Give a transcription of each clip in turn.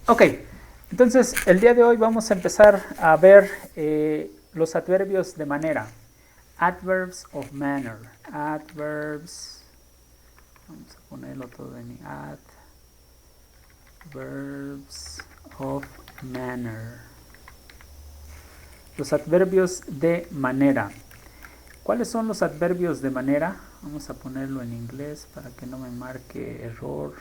Ok, entonces el día de hoy vamos a empezar a ver los adverbios de manera. Adverbs of manner. Adverbs. Vamos a ponerlo todo en adverbs of manner. Los adverbios de manera. ¿Cuáles son los adverbios de manera? Vamos a ponerlo en inglés para que no me marque error.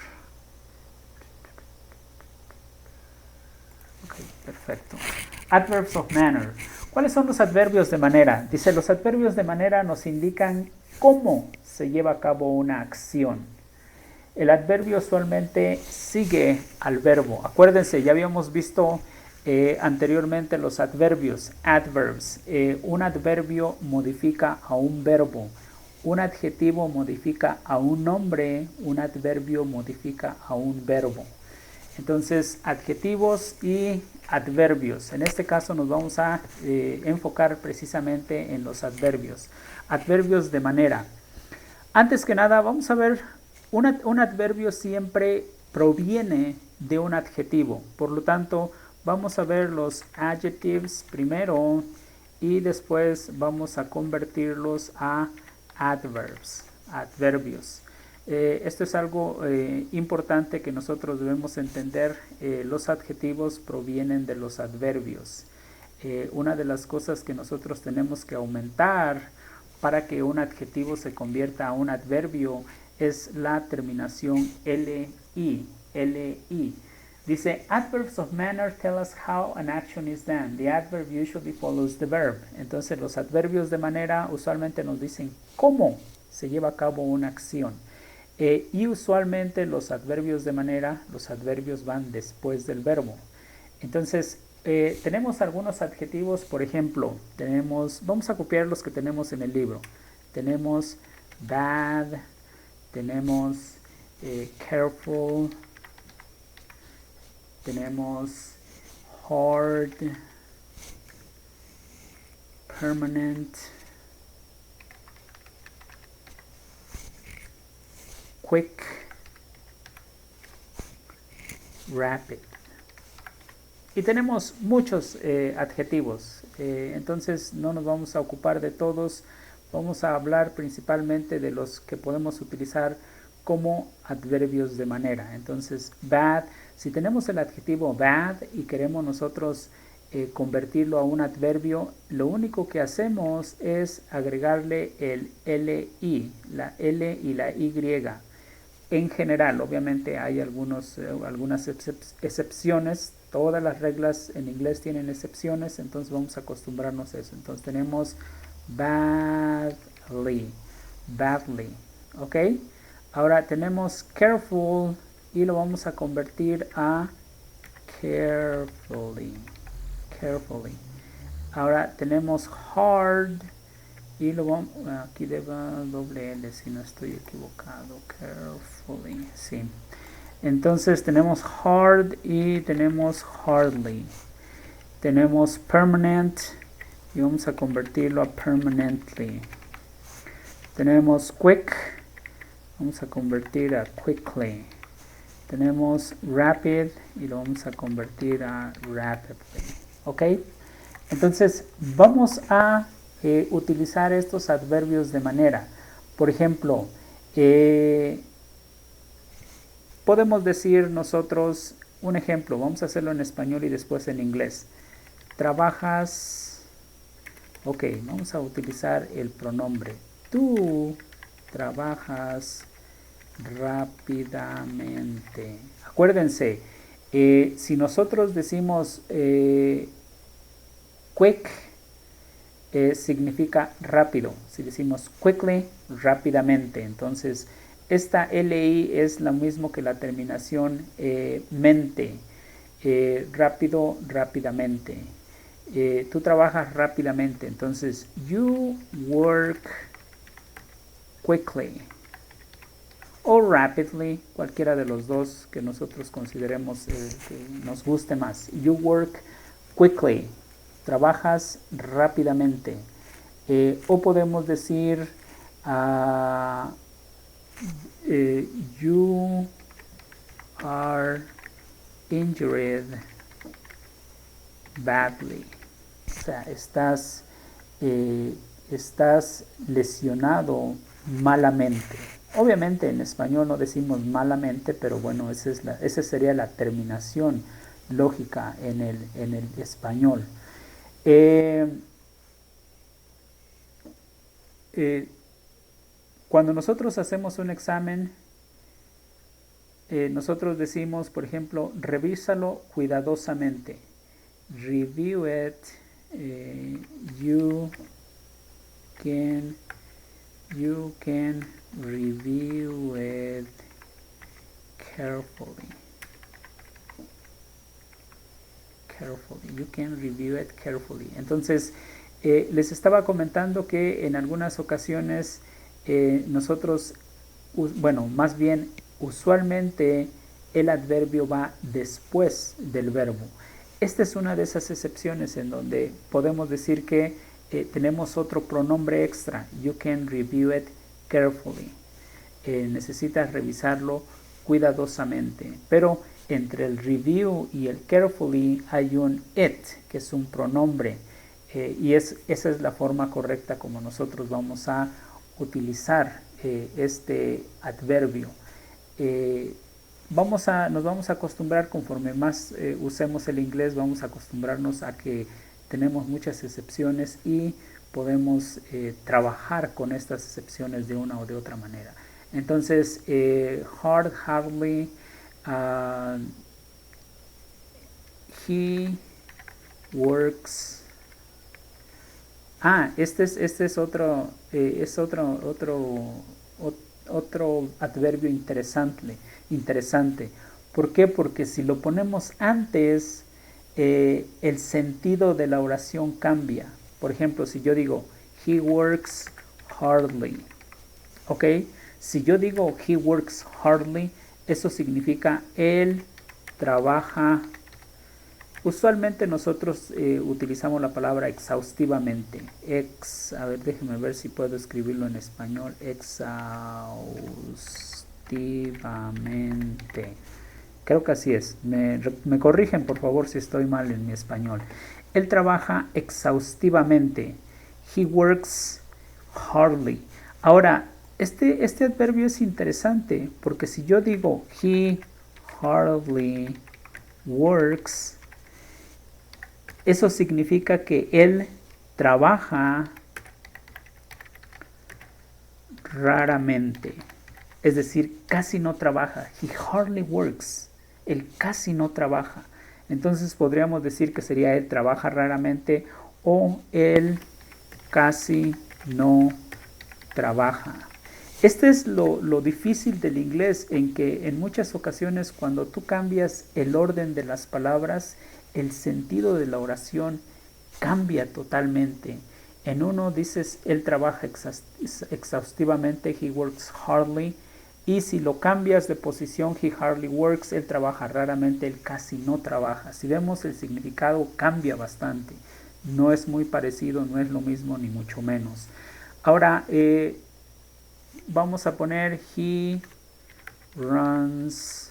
Ok, perfecto. Adverbs of manner. ¿Cuáles son los adverbios de manera? Dice, los adverbios de manera nos indican cómo se lleva a cabo una acción. El adverbio usualmente sigue al verbo. Acuérdense, ya habíamos visto anteriormente los adverbios, adverbs. Un adverbio modifica a un verbo. Un adjetivo modifica a un nombre. Un adverbio modifica a un verbo. Entonces, adjetivos y adverbios. En este caso nos vamos a enfocar precisamente en los adverbios. Adverbios de manera. Antes que nada, vamos a ver, un adverbio siempre proviene de un adjetivo. Por lo tanto, vamos a ver los adjectives primero y después vamos a convertirlos a adverbs, adverbios. Esto es algo importante que nosotros debemos entender. Los adjetivos provienen de los adverbios. Una de las cosas que nosotros tenemos que aumentar para que un adjetivo se convierta a un adverbio es la terminación li. Dice, adverbs of manner tell us how an action is done. The adverb usually follows the verb. Entonces los adverbios de manera usualmente nos dicen cómo se lleva a cabo una acción. Y usualmente los adverbios de manera, los adverbios van después del verbo. Entonces, tenemos algunos adjetivos, por ejemplo, vamos a copiar los que tenemos en el libro. Tenemos bad, tenemos careful, tenemos hard, permanent, quick, rapid. Y tenemos muchos adjetivos, entonces no nos vamos a ocupar de todos, vamos a hablar principalmente de los que podemos utilizar como adverbios de manera. Entonces, bad, si tenemos el adjetivo bad y queremos nosotros convertirlo a un adverbio, lo único que hacemos es agregarle el li, la L y la Y. En general, obviamente hay algunas excepciones. Todas las reglas en inglés tienen excepciones, entonces vamos a acostumbrarnos a eso. Entonces tenemos badly, ¿ok? Ahora tenemos careful y lo vamos a convertir a carefully. Ahora tenemos hard y lo vamos, aquí debe doble L si no estoy equivocado, carefully, sí. Entonces tenemos hard y tenemos hardly. Tenemos permanent y vamos a convertirlo a permanently. Tenemos quick, vamos a convertir a quickly. Tenemos rapid y lo vamos a convertir a rapidly. ¿Ok? Entonces vamos a utilizar estos adverbios de manera. Por ejemplo, podemos decir nosotros un ejemplo, vamos a hacerlo en español y después en inglés. Trabajas, ok, vamos a utilizar el pronombre. Tú trabajas rápidamente. Acuérdense, si nosotros decimos quick, significa rápido. Si decimos quickly, rápidamente. Entonces, esta li es lo mismo que la terminación mente. Rápido, rápidamente. Tú trabajas rápidamente. Entonces, you work quickly. O rapidly, cualquiera de los dos que nosotros consideremos que nos guste más. You work quickly. Trabajas rápidamente. O podemos decir you are injured badly. O sea, estás lesionado malamente. Obviamente en español no decimos malamente, pero bueno, esa sería la terminación lógica en el español. Cuando nosotros hacemos un examen, nosotros decimos, por ejemplo, revísalo cuidadosamente. Review it. You can review it carefully. You can review it carefully. Entonces, les estaba comentando que en algunas ocasiones nosotros, bueno, más bien usualmente el adverbio va después del verbo. Esta es una de esas excepciones en donde podemos decir que tenemos otro pronombre extra. You can review it carefully. Necesitas revisarlo cuidadosamente. Pero entre el review y el carefully hay un it, que es un pronombre. Y esa es la forma correcta como nosotros vamos a utilizar este adverbio. Nos vamos a acostumbrar, conforme más usemos el inglés, vamos a acostumbrarnos a que tenemos muchas excepciones y podemos trabajar con estas excepciones de una o de otra manera. Entonces, hardly, he works. Este es otro adverbio interesante. ¿Por qué? Porque si lo ponemos antes, el sentido de la oración cambia. Por ejemplo, si yo digo, he works hardly. ¿Ok? Si yo digo, he works hardly, eso significa él trabaja. Usualmente nosotros utilizamos la palabra exhaustivamente. A ver, déjenme ver si puedo escribirlo en español. Exhaustivamente. Creo que así es. Me corrigen, por favor, si estoy mal en mi español. Él trabaja exhaustivamente. He works hardly. Ahora, este adverbio es interesante porque si yo digo he hardly works, eso significa que él trabaja raramente. Es decir, casi no trabaja. He hardly works. Él casi no trabaja. Entonces podríamos decir que sería él trabaja raramente o él casi no trabaja. Este es lo difícil del inglés, en que en muchas ocasiones cuando tú cambias el orden de las palabras, el sentido de la oración cambia totalmente. En uno dices, él trabaja exhaustivamente, he works hardly, y si lo cambias de posición, he hardly works, él trabaja raramente, él casi no trabaja. Si vemos, el significado cambia bastante. No es muy parecido, no es lo mismo, ni mucho menos. Ahora, vamos a poner he runs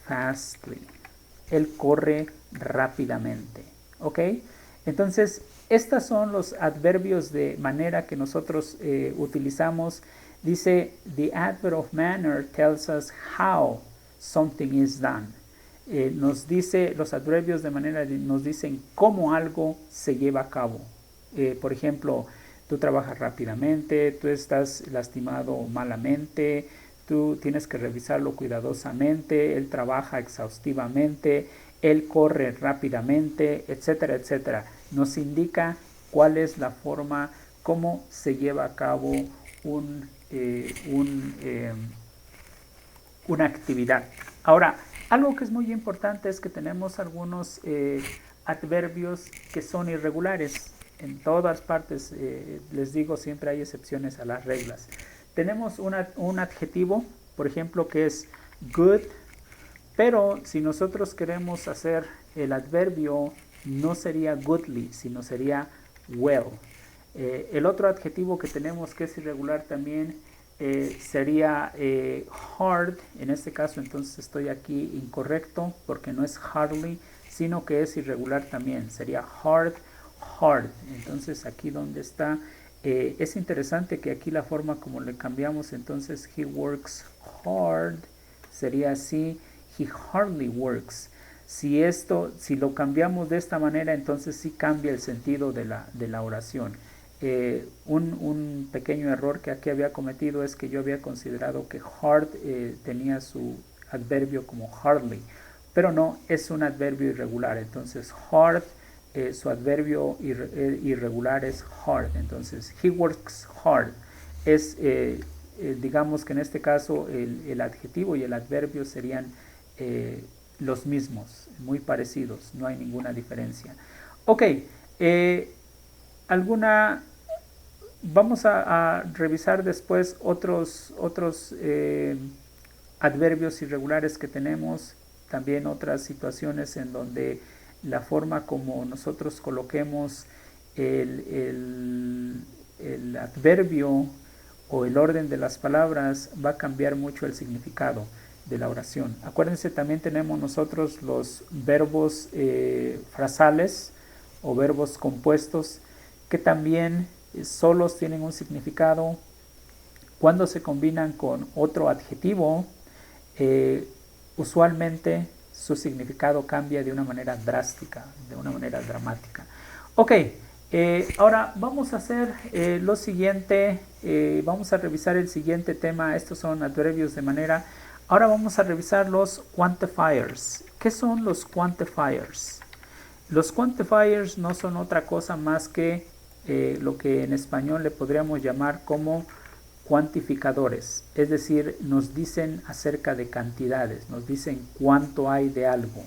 fastly. Él corre rápidamente. ¿Ok? Entonces, estos son los adverbios de manera que nosotros utilizamos. Dice, the adverb of manner tells us how something is done. Nos dice, los adverbios de manera nos dicen cómo algo se lleva a cabo. Por ejemplo, tú trabajas rápidamente, tú estás lastimado malamente, tú tienes que revisarlo cuidadosamente, él trabaja exhaustivamente, él corre rápidamente, etcétera, etcétera. Nos indica cuál es la forma, cómo se lleva a cabo una actividad. Ahora, algo que es muy importante es que tenemos algunos adverbios que son irregulares. En todas partes, les digo, siempre hay excepciones a las reglas. Tenemos un adjetivo, por ejemplo, que es good, pero si nosotros queremos hacer el adverbio, no sería goodly, sino sería well. El otro adjetivo que tenemos que es irregular también sería hard, en este caso entonces estoy aquí incorrecto porque no es hardly, sino que es irregular también, sería hard, hard. Entonces aquí donde está, es interesante que aquí la forma como le cambiamos, entonces he works hard, sería así, he hardly works. Si lo cambiamos de esta manera, entonces sí cambia el sentido de la oración. Un pequeño error que aquí había cometido es que yo había considerado que hard tenía su adverbio como hardly, pero no, es un adverbio irregular. Entonces hard, su adverbio irregular es hard. Entonces he works hard es, digamos que en este caso el adjetivo y el adverbio serían los mismos, muy parecidos, no hay ninguna diferencia. Ok, alguna vamos a revisar después otros adverbios irregulares que tenemos, también otras situaciones en donde la forma como nosotros coloquemos el adverbio o el orden de las palabras va a cambiar mucho el significado de la oración. Acuérdense, también tenemos nosotros los verbos frasales o verbos compuestos que también solos tienen un significado. Cuando se combinan con otro adjetivo, usualmente su significado cambia de una manera drástica, de una manera dramática. Ok, ahora vamos a hacer lo siguiente, vamos a revisar el siguiente tema. Estos son adverbios de manera. Ahora vamos a revisar los quantifiers. ¿Qué son los quantifiers? Los quantifiers no son otra cosa más que lo que en español le podríamos llamar como cuantificadores, es decir, nos dicen acerca de cantidades, nos dicen cuánto hay de algo.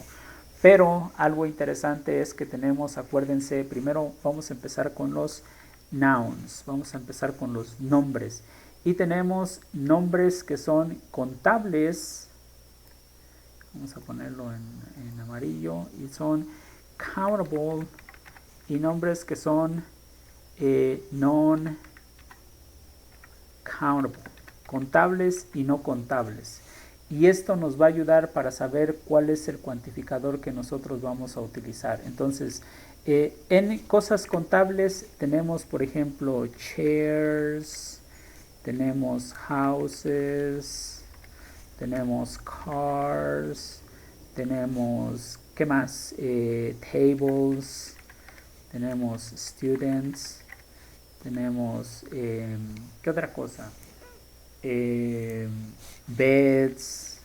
Pero algo interesante es que tenemos, acuérdense, primero vamos a empezar con los nouns, vamos a empezar con los nombres. Y tenemos nombres que son contables, vamos a ponerlo en amarillo, y son countable, y nombres que son non-countable, contables y no contables. Y esto nos va a ayudar para saber cuál es el cuantificador que nosotros vamos a utilizar. Entonces, en cosas contables tenemos, por ejemplo, chairs, tenemos houses, tenemos cars, tenemos, ¿qué más? Tables, tenemos students, tenemos, ¿qué otra cosa? Beds,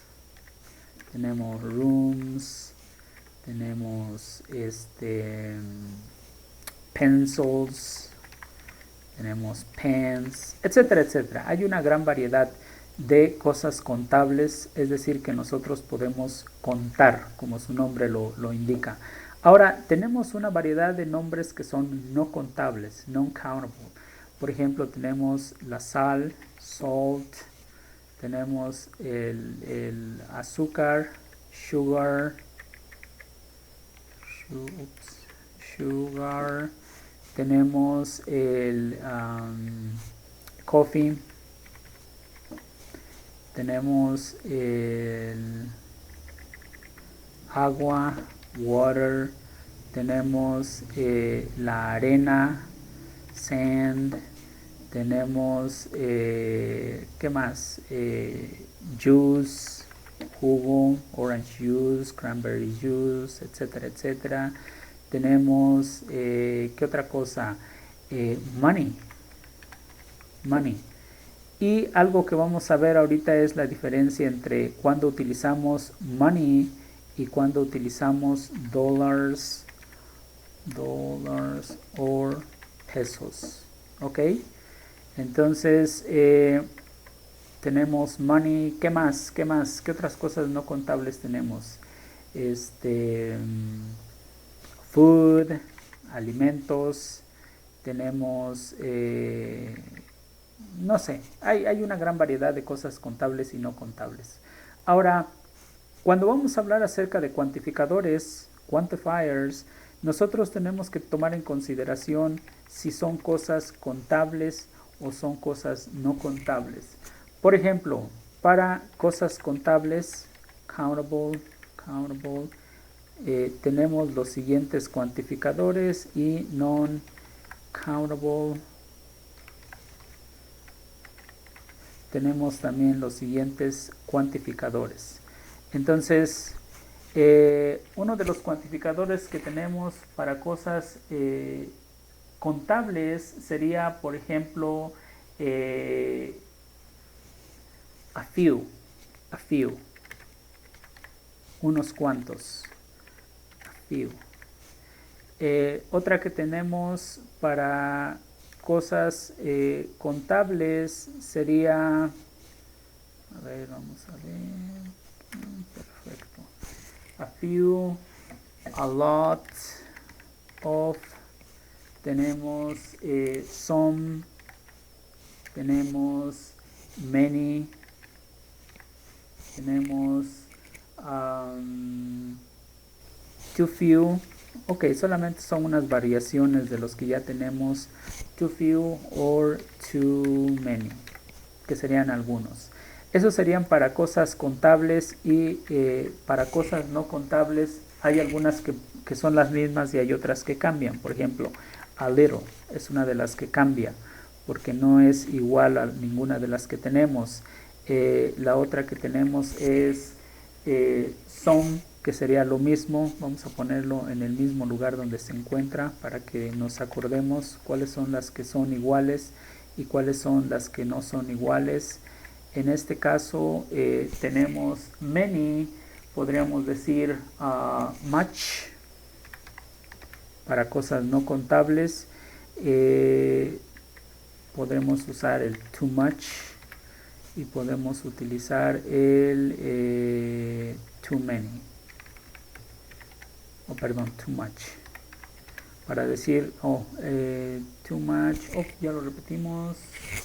tenemos rooms, tenemos pencils, tenemos pens, etcétera, etcétera. Hay una gran variedad de cosas contables, es decir, que nosotros podemos contar, como su nombre lo indica. Ahora, tenemos una variedad de nombres que son no contables, non-countable. Por ejemplo, tenemos la sal, salt, tenemos el azúcar, sugar, tenemos el coffee, tenemos el agua, water, tenemos la arena, sand, tenemos, ¿qué más? Juice, jugo, orange juice, cranberry juice, etcétera, etcétera. Tenemos, ¿qué otra cosa? Money. Y algo que vamos a ver ahorita es la diferencia entre cuando utilizamos money y cuando utilizamos dollars o pesos. ¿Ok? Entonces, tenemos money. ¿Qué más? ¿Qué otras cosas no contables tenemos? Food, alimentos. Tenemos, no sé, hay una gran variedad de cosas contables y no contables. Ahora, cuando vamos a hablar acerca de cuantificadores, quantifiers, nosotros tenemos que tomar en consideración si son cosas contables o son cosas no contables. Por ejemplo, para cosas contables, countable, tenemos los siguientes cuantificadores y non-countable. Tenemos también los siguientes cuantificadores. Entonces, uno de los cuantificadores que tenemos para cosas contables sería, por ejemplo, a few, unos cuantos, a few. Otra que tenemos para cosas contables sería, a ver, vamos a ver, perfecto, a few, a lot of, tenemos some, tenemos many, tenemos too few. Ok, solamente son unas variaciones de los que ya tenemos, too few or too many, que serían algunos. Esos serían para cosas contables y para cosas no contables hay algunas que son las mismas y hay otras que cambian. Por ejemplo, a little es una de las que cambia porque no es igual a ninguna de las que tenemos. La otra que tenemos es some, que sería lo mismo. Vamos a ponerlo en el mismo lugar donde se encuentra para que nos acordemos cuáles son las que son iguales y cuáles son las que no son iguales. En este caso tenemos many, podríamos decir much para cosas no contables. Podemos usar el too much y podemos utilizar el too many, too much, para decir, too much, ya lo repetimos,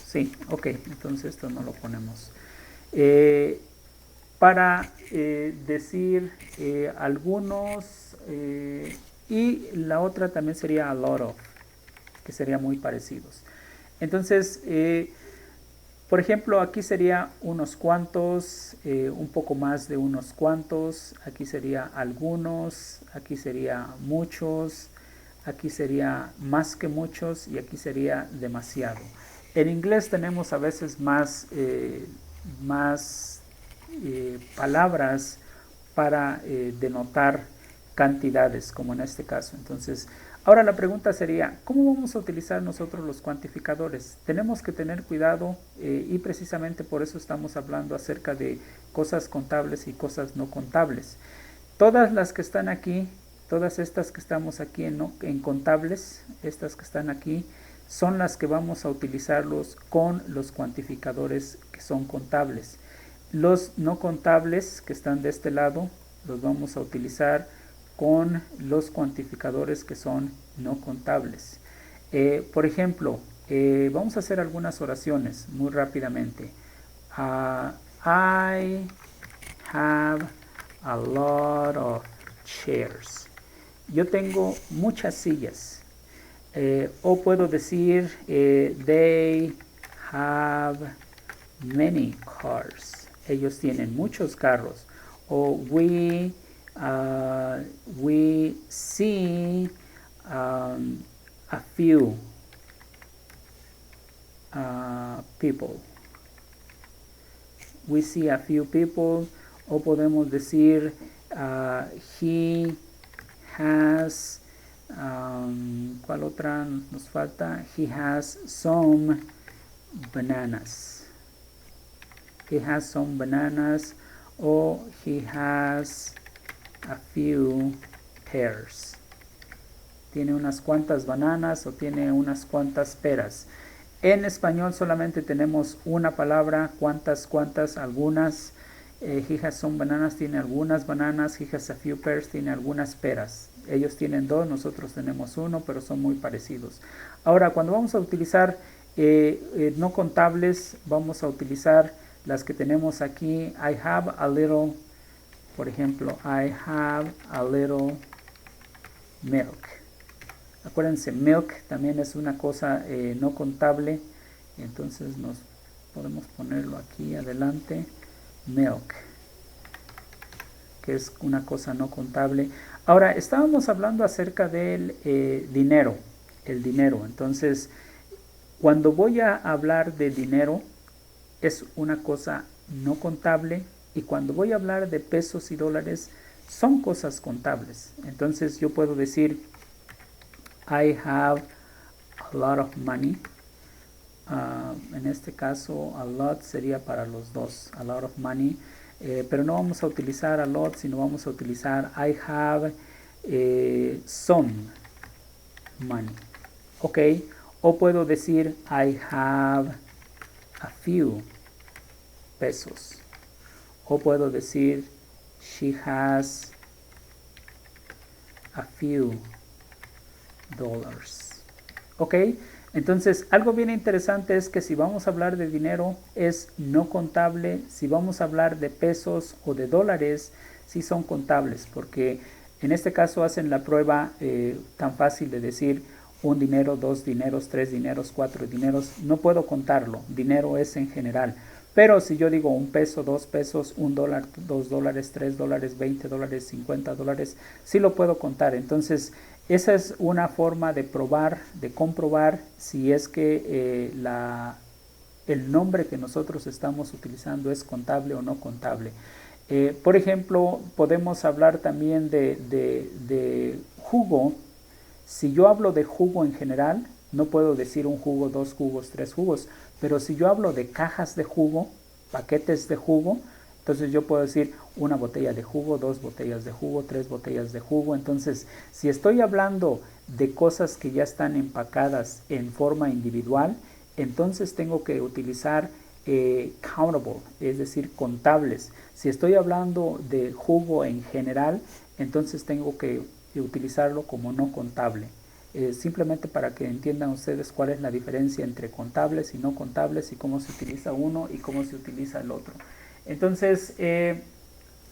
sí, ok, entonces esto no lo ponemos. Para decir algunos, y la otra también sería a lot of, que sería muy parecidos. Entonces, por ejemplo, aquí sería unos cuantos, un poco más de unos cuantos, aquí sería algunos, aquí sería muchos, aquí sería más que muchos y aquí sería demasiado. En inglés tenemos a veces más palabras para denotar cantidades, como en este caso. Entonces, ahora la pregunta sería, ¿cómo vamos a utilizar nosotros los cuantificadores? Tenemos que tener cuidado y precisamente por eso estamos hablando acerca de cosas contables y cosas no contables. Todas las que están aquí, todas estas que estamos aquí en contables, estas que están aquí, son las que vamos a utilizarlos con los cuantificadores que son contables. Los no contables que están de este lado, los vamos a utilizar con los cuantificadores que son no contables. Por ejemplo, vamos a hacer algunas oraciones muy rápidamente. I have a lot of chairs. Yo tengo muchas sillas. O puedo decir, they have many cars. Ellos tienen muchos carros. O we see a few people. We see a few people. O podemos decir he has, ¿cuál otra nos falta? He has some bananas. He has some bananas. O he has a few pears. Tiene unas cuantas bananas o tiene unas cuantas peras. En español solamente tenemos una palabra, cuantas, algunas. He has some bananas tiene algunas bananas. He has a few pears tiene algunas peras. Ellos tienen dos, nosotros tenemos uno, pero son muy parecidos. Ahora, cuando vamos a utilizar no contables, vamos a utilizar las que tenemos aquí. I have a little, por ejemplo, I have a little milk. Acuérdense, milk también es una cosa no contable. Entonces nos podemos ponerlo aquí adelante, milk, que es una cosa no contable. Ahora, estábamos hablando acerca del dinero, el dinero. Entonces, cuando voy a hablar de dinero, es una cosa no contable, y cuando voy a hablar de pesos y dólares, son cosas contables. Entonces, yo puedo decir, I have a lot of money. En este caso, a lot sería para los dos, a lot of money. Pero no vamos a utilizar a lot, sino vamos a utilizar I have some money. Ok, o puedo decir I have a few pesos. O puedo decir she has a few dollars. Ok, entonces algo bien interesante es que si vamos a hablar de dinero es no contable, si vamos a hablar de pesos o de dólares sí son contables, porque en este caso hacen la prueba tan fácil de decir un dinero, dos dineros, tres dineros, cuatro dineros, no puedo contarlo, dinero es en general. Pero si yo digo un peso, dos pesos, un dólar, dos dólares, tres dólares, 20 dólares, 50 dólares, sí lo puedo contar. Entonces, esa es una forma de probar, de comprobar si es que el nombre que nosotros estamos utilizando es contable o no contable. Por ejemplo, podemos hablar también de jugo. Si yo hablo de jugo en general, no puedo decir un jugo, dos jugos, tres jugos. Pero si yo hablo de cajas de jugo, paquetes de jugo, entonces yo puedo decir una botella de jugo, dos botellas de jugo, tres botellas de jugo. Entonces, si estoy hablando de cosas que ya están empacadas en forma individual, entonces tengo que utilizar countable, es decir, contables. Si estoy hablando de jugo en general, entonces tengo que utilizarlo como no contable. Simplemente para que entiendan ustedes cuál es la diferencia entre contables y no contables y cómo se utiliza uno y cómo se utiliza el otro. Entonces,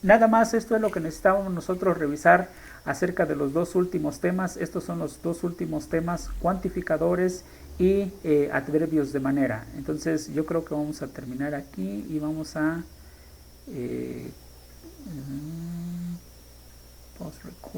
nada más esto es lo que necesitábamos nosotros revisar acerca de los dos últimos temas. Estos son los dos últimos temas, cuantificadores y adverbios de manera. Entonces yo creo que vamos a terminar aquí y vamos a post record.